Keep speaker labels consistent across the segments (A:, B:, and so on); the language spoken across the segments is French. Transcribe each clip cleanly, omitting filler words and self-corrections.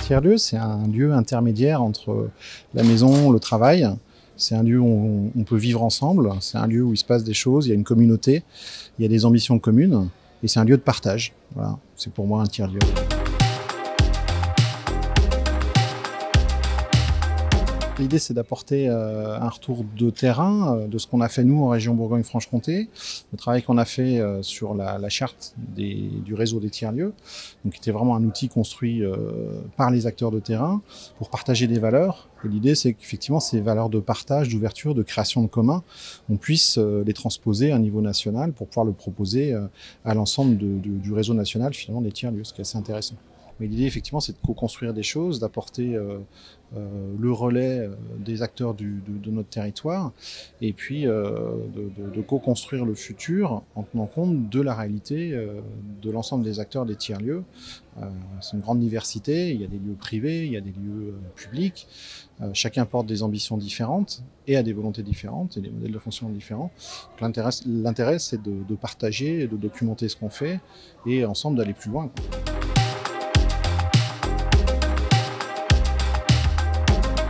A: tiers-lieu, c'est un lieu intermédiaire entre la maison, le travail. C'est un lieu où on peut vivre ensemble. C'est un lieu où il se passe des choses, il y a une communauté, il y a des ambitions communes. Et c'est un lieu de partage. Voilà, c'est pour moi un tiers-lieu. L'idée, c'est d'apporter un retour de terrain de ce qu'on a fait nous en région Bourgogne-Franche-Comté, le travail qu'on a fait sur la charte du réseau des tiers-lieux, donc qui était vraiment un outil construit par les acteurs de terrain pour partager des valeurs. Et l'idée, c'est qu'effectivement, ces valeurs de partage, d'ouverture, de création de commun, on puisse les transposer à un niveau national pour pouvoir le proposer à l'ensemble du réseau national finalement des tiers-lieux, ce qui est assez intéressant. Mais l'idée, effectivement, c'est de co-construire des choses, d'apporter le relais des acteurs de notre territoire, et puis de co-construire le futur en tenant compte de la réalité de l'ensemble des acteurs des tiers-lieux. C'est une grande diversité, il y a des lieux privés, il y a des lieux publics, chacun porte des ambitions différentes et a des volontés différentes et des modèles de fonctionnement différents. L'intérêt, c'est de partager, de documenter ce qu'on fait et ensemble d'aller plus loin.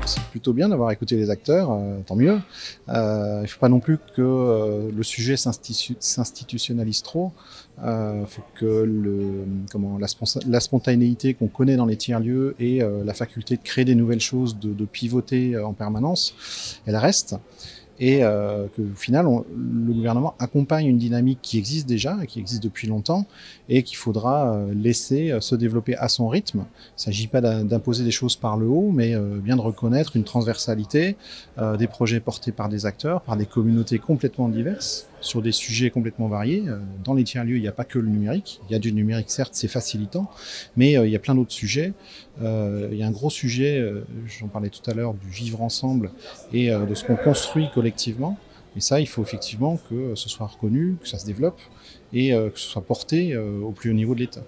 A: C'est plutôt bien d'avoir écouté les acteurs, tant mieux. Il ne faut pas non plus que le sujet s'institutionnalise trop. Il faut que la spontanéité qu'on connaît dans les tiers-lieux et la faculté de créer des nouvelles choses, de pivoter en permanence, elle reste. Et qu'au final, le gouvernement accompagne une dynamique qui existe déjà, qui existe depuis longtemps, et qu'il faudra laisser se développer à son rythme. Il ne s'agit pas d'imposer des choses par le haut, mais bien de reconnaître une transversalité, des projets portés par des acteurs, par des communautés complètement diverses, sur des sujets complètement variés. Dans les tiers-lieux, il n'y a pas que le numérique. Il y a du numérique, certes, c'est facilitant, mais il y a plein d'autres sujets. Il y a un gros sujet, j'en parlais tout à l'heure, du vivre ensemble et de ce qu'on construit collectivement. Et ça, il faut effectivement que ce soit reconnu, que ça se développe et que ce soit porté au plus haut niveau de l'État.